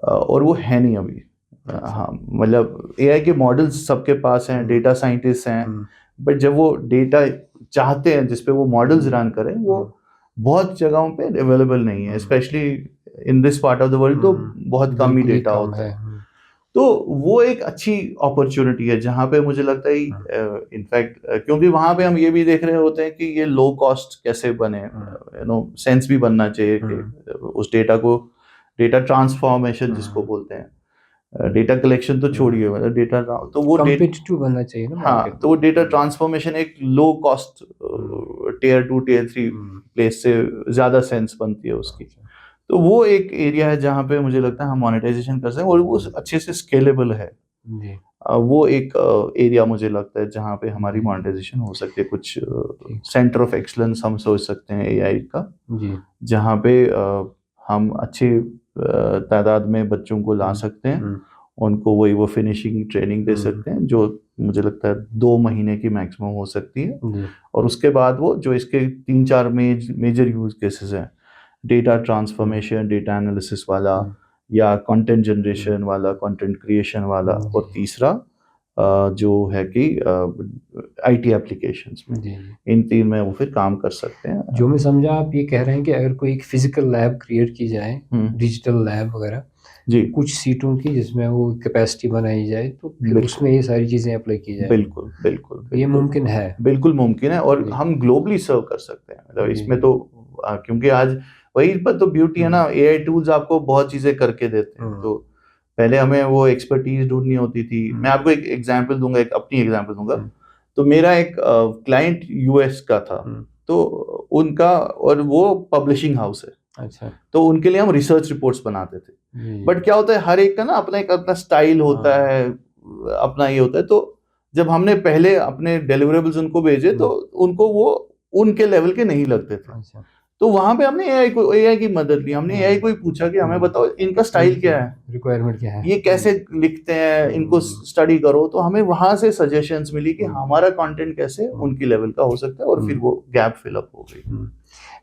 और वो है नहीं अभी। हाँ मतलब AI के मॉडल्स सबके पास हैं, डेटा साइंटिस्ट हैं, बट जब वो डेटा चाहते हैं जिसपे वो मॉडल्स रन करें, वो बहुत जगहों पे अवेलेबल नहीं है, specially in this part of the world तो बहुत कम ही डेटा होता है। तो वो एक अच्छी अपॉर्चुनिटी है जहाँ पे मुझे लगता है इनफैक्ट, क्योंकि वहाँ पे हम ये भी देख रहे होते हैं कि ये लो कॉस्ट कैसे बने, सेंस भी बनना चाहिए कि उस डेटा को, डेटा ट्रांसफॉर्मेशन जिसको बोलते हैं, डेटा कलेक्शन तो छोड़िए, मतलब डेटा, तो वो कॉम्पिटिटिव बनना चाहिए ना हाँ, तो वो डेटा ट्रांसफॉर्मेशन एक low cost Tier 2 Tier 3 place से ज्यादा सेंस बनती है उसकी। तो वो एक एरिया है जहाँ पे मुझे लगता है हम मोनेटाइजेशन कर सकते हैं और वो अच्छे से स्केलेबल है। वो एक एरिया मुझे लगता है जहाँ पे हमारी मोनेटाइजेशन हो सकती है। कुछ सेंटर ऑफ एक्सलेंस हम सोच सकते हैं AI का, जहाँ पे हम अच्छे तादाद में बच्चों को ला सकते हैं उनको वही वो फिनिशिंग ट्रेनिंग दे सकते हैं, जो मुझे लगता है 2 महीने की मैक्सिमम हो सकती है। जी। और उसके बाद वो जो इसके 3-4 मेजर यूज केसेस हैं, डेटा ट्रांसफॉर्मेशन, डेटा एनालिसिस वाला, या कंटेंट जनरेशन वाला, कंटेंट क्रिएशन वाला, और तीसरा जो है कि आईटी एप्लीकेशंस में, जी। इन 3 में वो फिर काम कर सकते हैं। जो मैं समझा, आप ये कह रहे हैं कि अगर कोई एक फिजिकल लैब क्रिएट की जाए, डिजिटल लैब वगैरह, जी, कुछ सीटों की, जिसमें वो कैपेसिटी बनाई जाए, तो फिर बिल्कुल उसमें ये सारी चीज़ें अप्लाई की जाए। बिल्कुल बिल्कुल तो ये बिल्कुल मुमकिन है। बिल्कुल मुमकिन है, और जी। हम ग्लोबली सर्व कर सकते हैं। मतलब जी, इसमें जी। तो क्योंकि आज वही पर तो ब्यूटी है ना, एआई टूल्स आपको बहुत चीजें करके देते हैं। तो पहले हमें वो एक्सपर्टीज ढूंढनी होती थी। मैं आपको एक एग्जांपल दूंगा, एक अपनी एग्जांपल दूंगा। तो मेरा एक क्लाइंट यूएस का था, तो उनका, और वो पब्लिशिंग हाउस है, अच्छा। तो उनके लिए हम रिसर्च रिपोर्ट्स बनाते थे। जी। बट क्या होता है, हर एक का ना अपना एक अपना स्टाइल होता है, अपना ये होता है। तो जब हमने पहले अपने डिलीवरेबल्स उनको भेजे, तो उनको वो उनके लेवल के नहीं लगते थे। अच्छा। तो वहां पे हमने एआई की मदद ली। हमने एआई को ही पूछा कि हमें बताओ इनका स्टाइल क्या है, रिक्वायरमेंट क्या है, ये कैसे लिखते हैं, इनको स्टडी करो। तो हमें वहां से सजेशंस मिली कि हमारा कंटेंट कैसे उनकी लेवल का हो सकता है, और फिर वो गैप फिलअप हो गई।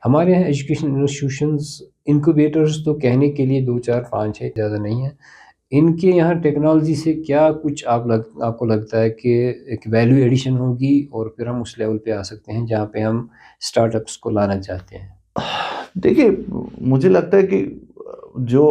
हमारे यहाँ एजुकेशन इंस्टीट्यूशंस, इनक्यूबेटर्स तो कहने के लिए 2 4 5 है, ज़्यादा नहीं है। इनके यहाँ टेक्नोलॉजी से क्या कुछ आपको लगता है कि एक वैल्यू एडिशन होगी, और फिर हम उस लेवल पे आ सकते हैं जहाँ पे हम स्टार्टअप्स को लाना चाहते हैं? देखिए, मुझे लगता है कि जो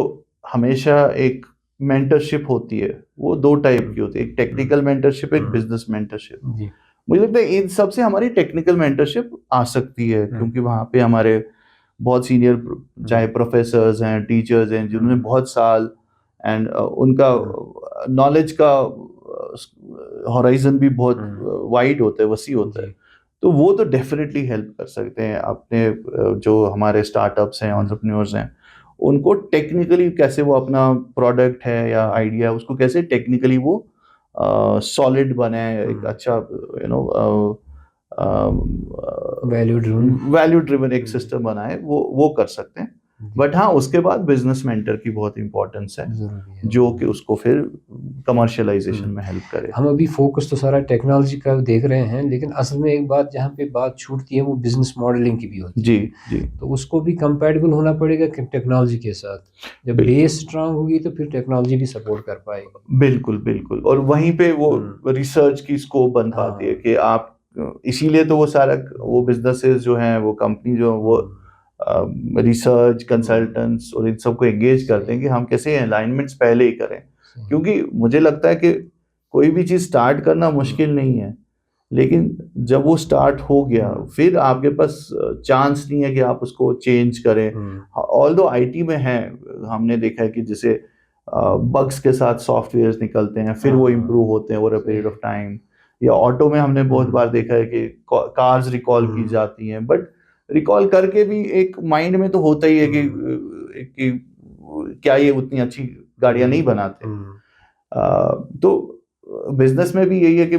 हमेशा एक मेंटरशिप होती है, वो 2 टाइप की होती है। एक टेक्निकल मेंटरशिप, एक बिजनेस मेंटरशिप। जी। मुझे लगता है इन सबसे हमारी टेक्निकल मेंटरशिप आ सकती है, क्योंकि वहाँ पे हमारे बहुत सीनियर, चाहे प्रोफेसर्स हैं, टीचर्स हैं, जिन्होंने बहुत साल, एंड उनका नॉलेज का हॉराइजन भी बहुत वाइड होता है, वसी होता है। तो वो तो डेफिनेटली हेल्प कर सकते हैं अपने जो हमारे स्टार्टअप्स हैं, एंटरप्रेन्योर्स हैं, उनको टेक्निकली कैसे वो अपना प्रोडक्ट है या आइडिया है, उसको कैसे टेक्निकली वो सॉलिड बनाए, एक अच्छा वैल्यू ड्रिवन एक सिस्टम बनाए, वो कर सकते हैं। बट हाँ, उसके बाद बिजनेस मेंटर की बहुत इंपॉर्टेंस है, जो कि उसको फिर कमर्शियलाइजेशन में हेल्प करे। हम अभी फोकस तो सारा टेक्नोलॉजी का देख रहे हैं, लेकिन असल में एक बात जहाँ पे बात छूटती है, वो बिजनेस मॉडलिंग की भी होती है। जी जी। तो उसको भी कंपैटिबल होना पड़ेगा कि टेक्नोलॉजी के साथ। जब बेस स्ट्रांग होगी तो फिर टेक्नोलॉजी भी सपोर्ट कर पाएगी। बिल्कुल बिल्कुल। और वहीं पे वो रिसर्च की स्कोप बन पाती है कि आप, इसीलिए तो वो सारा वो बिजनेसेस जो हैं, वो कंपनी जो वो रिसर्च कंसल्टेंट्स और इन सबको एंगेज करते हैं कि हम कैसे अलाइनमेंट्स पहले ही करें। क्योंकि मुझे लगता है कि कोई भी चीज़ स्टार्ट करना मुश्किल नहीं है, लेकिन जब वो स्टार्ट हो गया, फिर आपके पास चांस नहीं है कि आप उसको चेंज करें। ऑल्दो आईटी में है, हमने देखा है कि जैसे बग्स के साथ सॉफ्टवेयर्स निकलते हैं, फिर वो इम्प्रूव होते हैं over a period of time. या ऑटो में हमने बहुत बार देखा है कि कार्स रिकॉल की जाती हैं, बट रिकॉल करके भी एक माइंड में तो होता ही है कि क्या ये उतनी अच्छी गाड़ियां नहीं बनाते। तो बिजनेस में भी यही है कि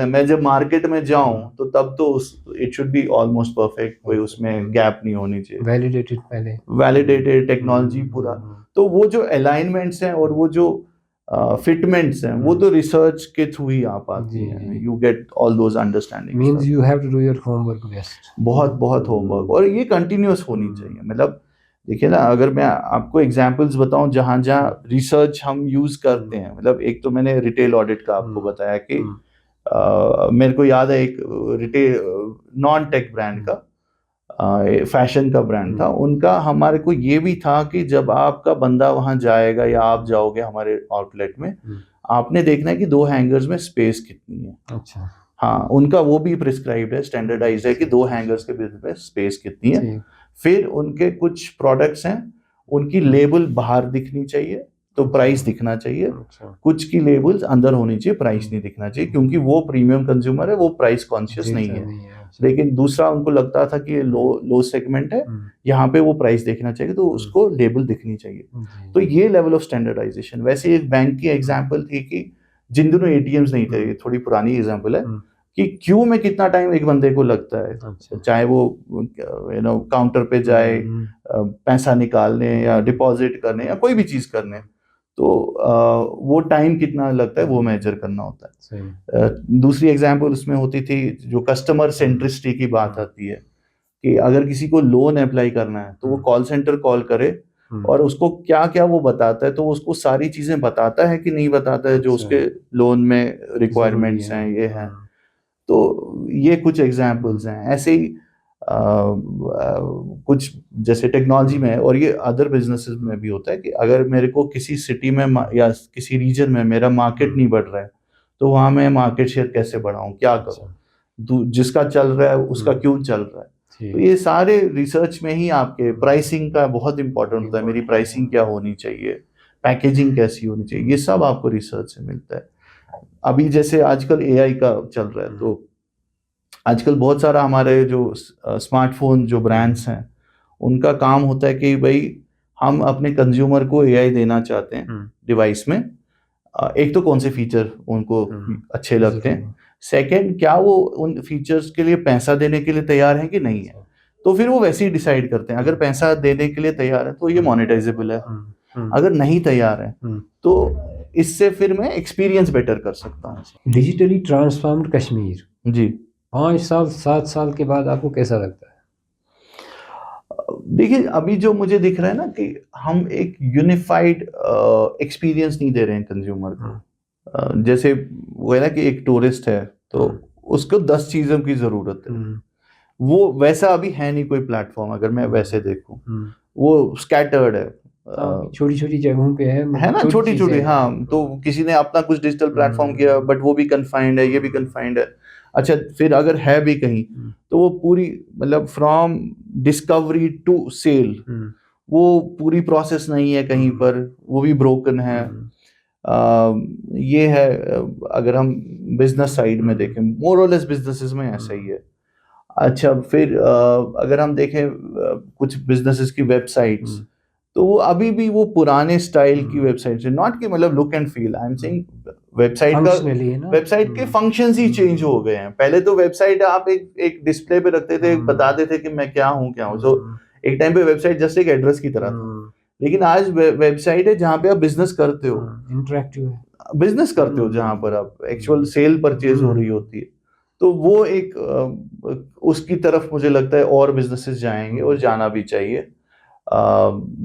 मैं जब मार्केट में जाऊं, तो तब तो it should be almost perfect, कोई उसमें गैप नहीं होनी चाहिए, वैलिडेटेड टेक्नोलॉजी पूरा। तो वो जो अलाइनमेंट्स हैं और वो जो फिटमेंट्स हैं, वो तो रिसर्च के थ्रू ही आ पाती हैं। You get all those understanding. Means you have to do your homework best. बहुत बहुत होमवर्क, और ये कंटिन्यूअस होनी चाहिए। मतलब देखिए ना, अगर मैं आपको एग्जांपल्स बताऊं जहां जहां रिसर्च हम यूज करते हैं, मतलब एक तो मैंने रिटेल ऑडिट का आपको बताया कि मेरे को याद है, एक रिटेल नॉन टेक ब्रांड का, फैशन का ब्रांड था उनका। हमारे को ये भी था कि जब आपका बंदा वहां जाएगा या आप जाओगे हमारे आउटलेट में, आपने देखना है कि 2 हैंगर्स में स्पेस कितनी है। अच्छा। हाँ, उनका वो भी प्रिस्क्राइब्ड है, स्टैंडर्डाइज है कि 2 हैंगर्स के बीच में स्पेस कितनी है। फिर उनके कुछ प्रोडक्ट्स हैं, उनकी लेबल बाहर दिखनी चाहिए, तो प्राइस दिखना चाहिए। कुछ की लेबल्स अंदर होनी चाहिए, प्राइस नहीं दिखना चाहिए, क्योंकि वो प्रीमियम कंज्यूमर है, वो प्राइस कॉन्शियस नहीं है। लेकिन दूसरा उनको लगता था कि ये लो सेगमेंट है, यहाँ पे वो प्राइस देखना चाहिए, तो उसको लेबल दिखनी चाहिए। तो ये लेवल ऑफ स्टैंडर्डाइजेशन। वैसे एक बैंक की एग्जांपल थी कि जिन दिनों एटीएम्स नहीं थे, थोड़ी पुरानी एग्जांपल है, कि क्यू में कितना टाइम एक बंदे को लगता है। अच्छा। चाहे वो काउंटर पे जाए पैसा निकालने या डिपॉजिट करने या कोई भी चीज करने, तो वो टाइम कितना लगता है वो मेजर करना होता है। सही। दूसरी एग्जांपल उसमें होती थी जो कस्टमर सेंट्रिसिटी की बात आती है कि अगर किसी को लोन अप्लाई करना है तो वो कॉल सेंटर कॉल करे और उसको क्या क्या वो बताता है, तो वो उसको सारी चीजें बताता है कि नहीं बताता है जो अच्छा। उसके लोन में ज़रूरी रिक्वायरमेंट्स है। हैं ये हैं। तो ये कुछ एग्जांपल्स हैं ऐसे ही। कुछ जैसे टेक्नोलॉजी में और ये अदर बिजनेसेस में भी होता है कि अगर मेरे को किसी सिटी में या किसी रीजन में मेरा मार्केट नहीं बढ़ रहा है तो वहाँ मैं मार्केट शेयर कैसे बढ़ाऊँ, क्या करूँ, जिसका चल रहा है उसका क्यों चल रहा है। तो ये सारे रिसर्च में ही आपके प्राइसिंग का बहुत इंपॉर्टेंट होता है, मेरी प्राइसिंग क्या होनी चाहिए, पैकेजिंग कैसी होनी चाहिए, ये सब आपको रिसर्च से मिलता है। अभी जैसे आजकल एआई का चल रहा है, तो आजकल बहुत सारा हमारे जो स्मार्टफोन जो ब्रांड्स हैं उनका काम होता है कि भाई हम अपने कंज्यूमर को एआई देना चाहते हैं डिवाइस में। एक तो कौन से फीचर उनको अच्छे लगते हैं, सेकंड क्या वो उन फीचर्स के लिए पैसा देने के लिए तैयार हैं कि नहीं है, तो फिर वो वैसे ही डिसाइड करते हैं। अगर पैसा देने के लिए तैयार है तो ये मोनेटाइजेबल है, अगर नहीं तैयार है तो इससे फिर मैं एक्सपीरियंस बेटर कर सकता हूँ। डिजिटली ट्रांसफॉर्म्ड कश्मीर जी 5 साल 7 साल के बाद आपको कैसा लगता है? देखिए अभी जो मुझे दिख रहा है ना कि हम एक यूनिफाइड एक्सपीरियंस नहीं दे रहे हैं कंज्यूमर को। जैसे वो है ना कि एक टूरिस्ट है तो उसको 10 चीज़ों की ज़रूरत है, वो वैसा अभी है नहीं कोई प्लेटफॉर्म। अगर मैं वैसे देखूं वो स्कैटर्ड है, छोटी छोटी जगहों पे है ना, छोटी छोटी। हाँ, तो किसी ने अपना कुछ डिजिटल प्लेटफॉर्म किया बट वो भी कन्फाइंड है, ये भी कन्फाइंड है। अच्छा, फिर अगर है भी कहीं तो वो पूरी मतलब फ्रॉम डिस्कवरी टू सेल वो पूरी प्रोसेस नहीं है कहीं पर, वो भी ब्रोकन है। ये है अगर हम बिजनेस साइड में देखें, मोर और लेस बिजनेसेस में ऐसा ही है। अच्छा, फिर अगर हम देखें कुछ बिजनेसेस की वेबसाइट्स, तो वो अभी भी वो पुराने स्टाइल की वेबसाइट्स है। नॉट कि मतलब look and feel, I am saying website के फंक्शंस ही चेंज हो गए हैं। पहले तो वेबसाइट आप एक डिस्प्ले पे रखते थे, बताते थे कि मैं क्या हूँ क्या हूँ। सो एक टाइम पे वेबसाइट जस्ट एक एड्रेस की तरह था, लेकिन आज वेबसाइट है जहाँ पे आप बिजनेस करते हो, इंटरेक्टिव है, बिजनेस करते हो, जहाँ पर आप एक्चुअल सेल परचेज हो रही होती है। तो वो एक उसकी तरफ मुझे लगता है और बिजनेसेस जाएंगे और जाना भी चाहिए।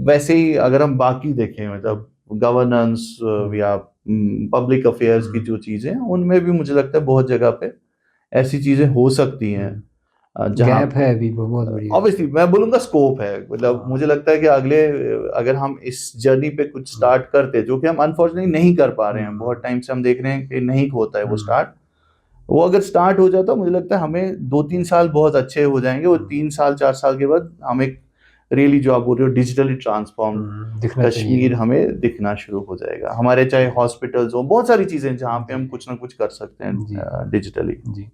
वैसे ही अगर हम बाकी देखें मतलब गवर्नेंस या पब्लिक अफेयर्स की जो चीज़ें हैं उनमें भी मुझे लगता है बहुत जगह पे ऐसी चीज़ें हो सकती हैं जहाँ गैप है अभी बहुत बड़ी। ऑब्वियसली मैं बोलूँगा स्कोप है। मतलब मुझे लगता है कि अगर हम इस जर्नी पे कुछ स्टार्ट करते, जो कि हम अनफॉर्चुनेटली नहीं कर पा रहे हैं, बहुत टाइम से हम देख रहे हैं कि नहीं होता है वो स्टार्ट। वो अगर स्टार्ट हो जाता, मुझे लगता है हमें 2-3 साल बहुत अच्छे हो जाएंगे और 3 साल 4 साल के बाद हम एक रियली जो आप बोल रहे हो डिजिटली ट्रांसफॉर्म कश्मीर हमें दिखना शुरू हो जाएगा। हमारे चाहे हॉस्पिटल्स हो, बहुत सारी चीज़ें जहाँ पे हम कुछ ना कुछ कर सकते हैं डिजिटली। जी,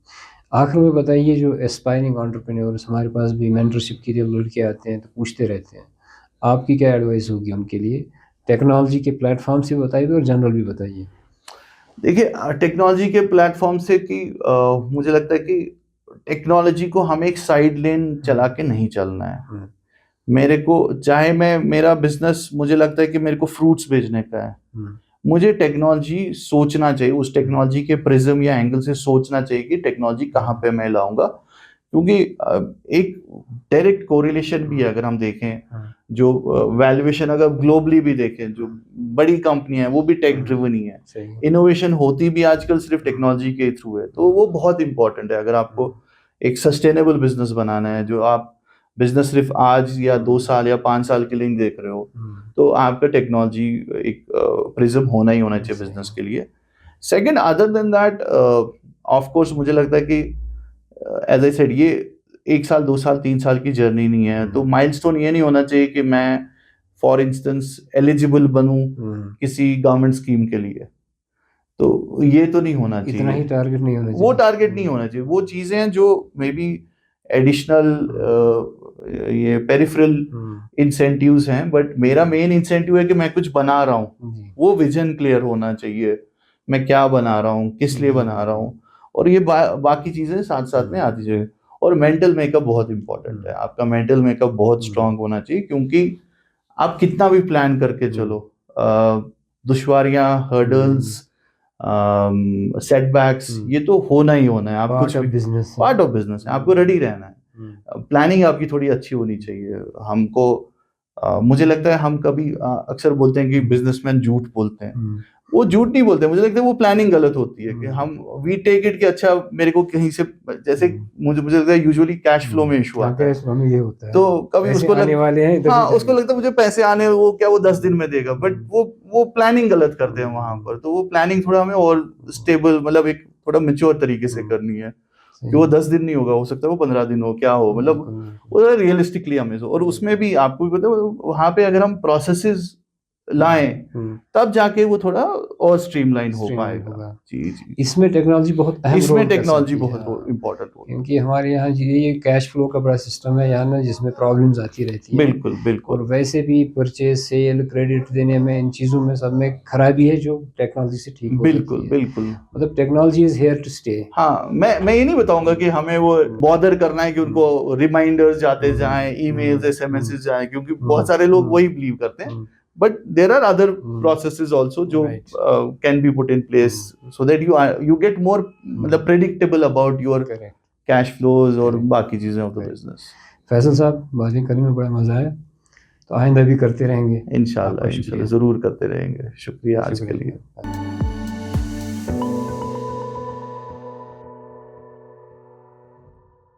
आखिर में बताइए, जो एस्पायरिंग एंटरप्रेन्योर्स हमारे पास भी मेंटरशिप के लिए लड़के आते हैं तो पूछते रहते हैं, आपकी क्या एडवाइस होगी उनके लिए? टेक्नोलॉजी के प्लेटफॉर्म से बताइए और जनरल भी बताइए। देखिए टेक्नोलॉजी के प्लेटफॉर्म से कि मुझे लगता है कि टेक्नोलॉजी को हमें एक साइड लेन चला के नहीं चलना है। मेरे को चाहे मेरा बिजनेस मुझे लगता है कि मेरे को फ्रूट्स बेचने का है, मुझे टेक्नोलॉजी सोचना चाहिए, उस टेक्नोलॉजी के प्रिज्म या एंगल से सोचना चाहिए कि टेक्नोलॉजी कहाँ पे मैं लाऊंगा। क्योंकि एक डायरेक्ट कोरिलेशन भी है। अगर हम देखें जो वैल्यूएशन अगर ग्लोबली भी देखें, जो बड़ी कंपनी है वो भी टेक ड्रिवन ही है। इनोवेशन होती भी आजकल सिर्फ टेक्नोलॉजी के थ्रू है, तो वो बहुत इंपॉर्टेंट है। अगर आपको एक सस्टेनेबल बिजनेस बनाना है, जो आप बिजनेस सिर्फ आज या 2 साल या 5 साल के लिए नहीं देख रहे हो, तो आपका टेक्नोलॉजी एक प्रिज्म होना ही होना चाहिए बिजनेस के लिए। Second, other than that of course मुझे लगता है कि एज आई सेड, ये 1 साल 2 साल 3 साल की जर्नी नहीं है। तो माइलस्टोन ये नहीं होना चाहिए कि मैं फॉर इंस्टेंस एलिजिबल बनूं किसी गवर्नमेंट स्कीम के लिए, तो ये तो नहीं होना चाहिए। इतना ही टारगेट नहीं होना चाहिए, वो टारगेट नहीं होना चाहिए। वो चीज़ें हैं जो मे बी एडिशनल ये पेरिफेरल इंसेंटिव्स हैं, बट मेरा मेन इंसेंटिव है कि मैं कुछ बना रहा हूँ। वो विजन क्लियर होना चाहिए, मैं क्या बना रहा हूँ, किस लिए बना रहा हूँ, और ये बाकी चीज़ें साथ साथ में आती जाए। और मेंटल मेकअप बहुत इंपॉर्टेंट है। आपका मेंटल मेकअप बहुत स्ट्रांग होना चाहिए, क्योंकि आप कितना भी प्लान करके चलो, दुश्वारियां, हर्डल्स, सेटबैक्स, ये तो होना ही होना है। आप पार्ट कुछ ऑफ भी, बिजनेस है। पार्ट ऑफ बिजनेस है, आपको रेडी रहना है। प्लानिंग आपकी थोड़ी अच्छी होनी चाहिए। हमको मुझे लगता है हम कभी अक्सर बोलते हैं कि बिजनेसमैन झूठ बोलते हैं, वो झूठ नहीं बोलते। मुझे लगता है वो प्लानिंग गलत होती है कि हम वी टेक इट कि अच्छा मेरे को कहीं से, जैसे मुझे लगता है यूजुअली कैश फ्लो में इशू आता है, कैश फ्लो में ये होता है, तो कभी पैसे उसको आने वाले हैं इधर हाँ से उसको लगता है मुझे पैसे आने, वो क्या वो 10 दिन में देगा, बट वो प्लानिंग गलत करते हैं वहां पर। तो वो प्लानिंग थोड़ा हमें और स्टेबल, मतलब एक थोड़ा मेच्योर तरीके से करनी है कि वो 10 दिन नहीं होगा, हो सकता है वो 15 दिन हो, क्या हो, मतलब वो रियलिस्टिकली हमें। और उसमें भी आपको भी पता है वहां पे अगर हम प्रोसेसेस लाएं तब जाके वो थोड़ा और स्ट्रीमलाइन हो पाएगा। जी जी, इसमें टेक्नोलॉजी बहुत अहम इसमें रोल कर टेक्नोलॉजी सकती है। बहुत इम्पोर्टेंट रोल, क्योंकि हमारे यहाँ ये कैश फ्लो का बड़ा सिस्टम है यहाँ ना, जिसमें प्रॉब्लम्स आती रहती हैं। बिल्कुल और बिल्कुल वैसे भी परचेज, सेल, क्रेडिट देने में, इन चीज़ों में सब में खराबी है जो टेक्नोलॉजी से ठीक हो सकती बिल्कुल है। बिल्कुल। मतलब technology is here to stay. हाँ, मैं ये नहीं बताऊंगा कि हमें वो बॉदर करना है कि उनको रिमाइंडर्स जाते जाएं, ईमेल्स, एसएमएस जाएं, क्योंकि बहुत सारे लोग वही बिलीव करते हैं। But there are other processes also जो can be put in place so that you get more, मतलब predictable about your cash flows और बाकी चीजें ऑफ द बिजनेस। फैसल साहब, बातें करने में बड़ा मजा आया, तो आइंदा भी करते रहेंगे। इंशाल्लाह इंशाल्लाह जरूर करते रहेंगे। शुक्रिया आज के लिए।